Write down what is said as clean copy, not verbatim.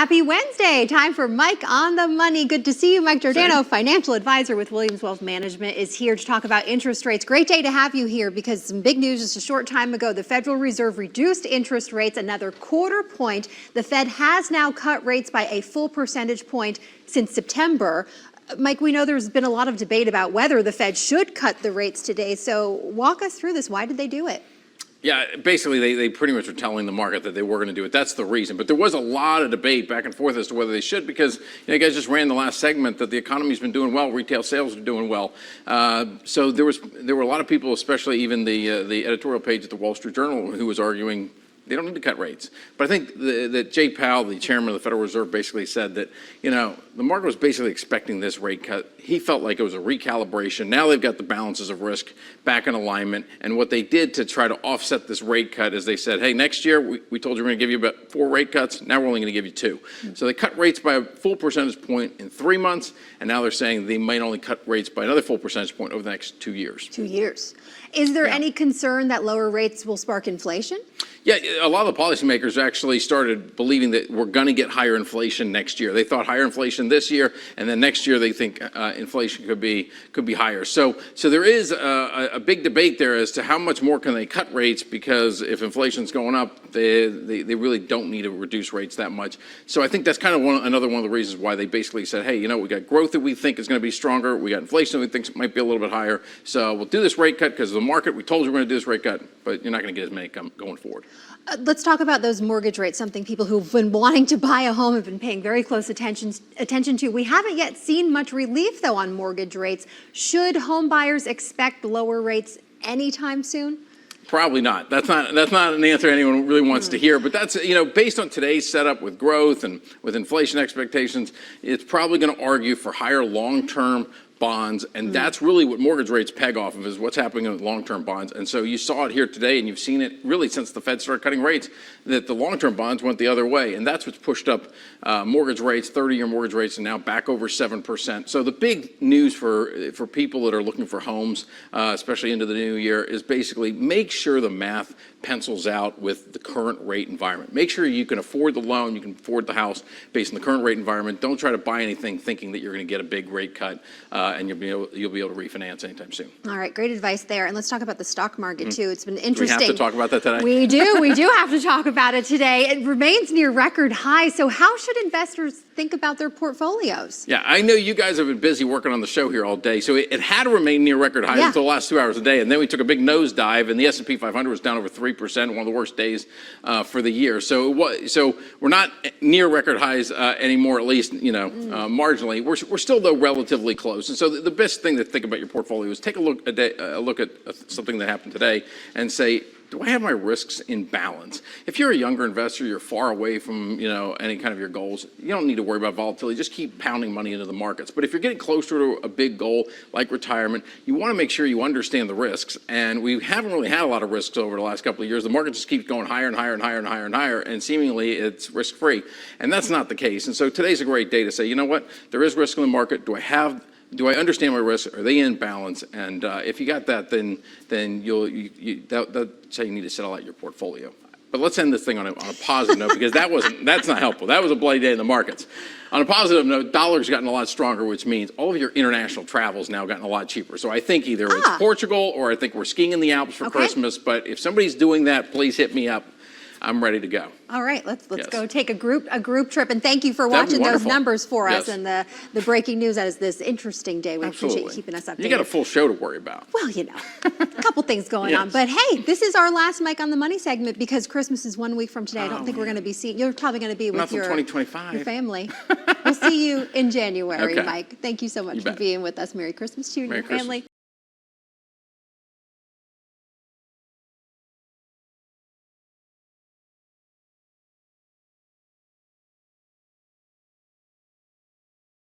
Happy Wednesday. Time for Mike on the Money. Good to see you. Mike Giordano, financial advisor with Williams Wealth Management, is here to talk about interest rates. Great day to have you here because some big news just a short time ago. The Federal Reserve reduced interest rates another quarter point. The Fed has now cut rates by a full percentage point since September. Mike, we know there's been a lot of debate about whether the Fed should cut the rates today. So walk us through this. Why did they do it? Yeah, basically they pretty much were telling the market that they were going to do it. That's the reason. But there was a lot of debate back and forth as to whether they should, because you guys just ran the last segment that the economy's been doing well, retail sales are doing well. So there were a lot of people, especially even the editorial page at the Wall Street Journal, who was arguing they don't need to cut rates. But I think that Jay Powell, the chairman of the Federal Reserve, basically said that, the market was basically expecting this rate cut. He felt like it was a recalibration. Now they've got the balances of risk back in alignment. And what they did to try to offset this rate cut is they said, hey, next year we told you we're going to give you about 4 rate cuts. Now we're only going to give you 2. So they cut rates by a full percentage point in 3 months. And now they're saying they might only cut rates by another full percentage point over the next 2 years. 2 years. Is there any concern that lower rates will spark inflation? Yeah, a lot of the policymakers actually started believing that we're going to get higher inflation next year. They thought higher inflation this year, and then next year they think inflation could be higher. So there is a big debate there as to how much more can they cut rates, because if inflation's going up, they really don't need to reduce rates that much. So I think that's kind of another one of the reasons why they basically said, hey, we got growth that we think is going to be stronger, we got inflation that we think might be a little bit higher, so we'll do this rate cut because of the market. We told you we're going to do this rate cut, but you're not going to get as many going forward. Let's talk about those mortgage rates, something people who've been wanting to buy a home have been paying very close attention to. We haven't yet seen much relief, though, on mortgage rates. Should home buyers expect lower rates anytime soon? Probably not. That's not an answer anyone really wants to hear. But that's, based on today's setup with growth and with inflation expectations, it's probably going to argue for higher long-term bonds, and that's really what mortgage rates peg off of, is what's happening with long-term bonds. And so you saw it here today, and you've seen it really since the Fed started cutting rates, that the long-term bonds went the other way, and that's what's pushed up mortgage rates. 30-year mortgage rates are now back over 7%. So the big news for people that are looking for homes, especially into the new year, is basically make sure the math pencils out with the current rate environment. Make sure you can afford the loan, you can afford the house based on the current rate environment. Don't try to buy anything thinking that you're going to get a big rate cut and you'll be able to refinance anytime soon. All right, great advice there. And let's talk about the stock market too. It's been interesting. Do we have to talk about that today? We do have to talk about it today. It remains near record highs. So how should investors think about their portfolios? Yeah, I know you guys have been busy working on the show here all day. So it had to remain near record highs until the last 2 hours a day. And then we took a big nosedive, and the S&P 500 was down over 3%, one of the worst days for the year. So we're not near record highs anymore, at least, marginally. We're still, though, relatively close. And so the best thing to think about your portfolio is take a look at something that happened today and say, do I have my risks in balance? If you're a younger investor, you're far away from any kind of your goals, you don't need to worry about volatility. Just keep pounding money into the markets. But if you're getting closer to a big goal like retirement, you want to make sure you understand the risks. And we haven't really had a lot of risks over the last couple of years. The market just keeps going higher and higher and higher and higher and higher, and seemingly it's risk-free. And that's not the case. And so today's a great day to say, you know what? There is risk in the market. Do I understand my risks? Are they in balance? And if you got that, then that's how you need to settle out your portfolio. But let's end this thing on a positive note, because that's not helpful. That was a bloody day in the markets. On a positive note, dollar's gotten a lot stronger, which means all of your international travel's now gotten a lot cheaper. So I think either it's Portugal or I think we're skiing in the Alps for Christmas. But if somebody's doing that, please hit me up. I'm ready to go. All right, let's go take a group trip, and thank you for watching those numbers for us and the breaking news. That is this interesting day. We appreciate you keeping us updated. You got a full show to worry about. Well, a couple things going on. But hey, this is our last Mike on the Money segment because Christmas is 1 week from today. I don't think we're going to be seeing. You're probably going to be with your 2025. Your family. We'll see you in January, Mike. Thank you so much for being with us. Merry Christmas to you and your family.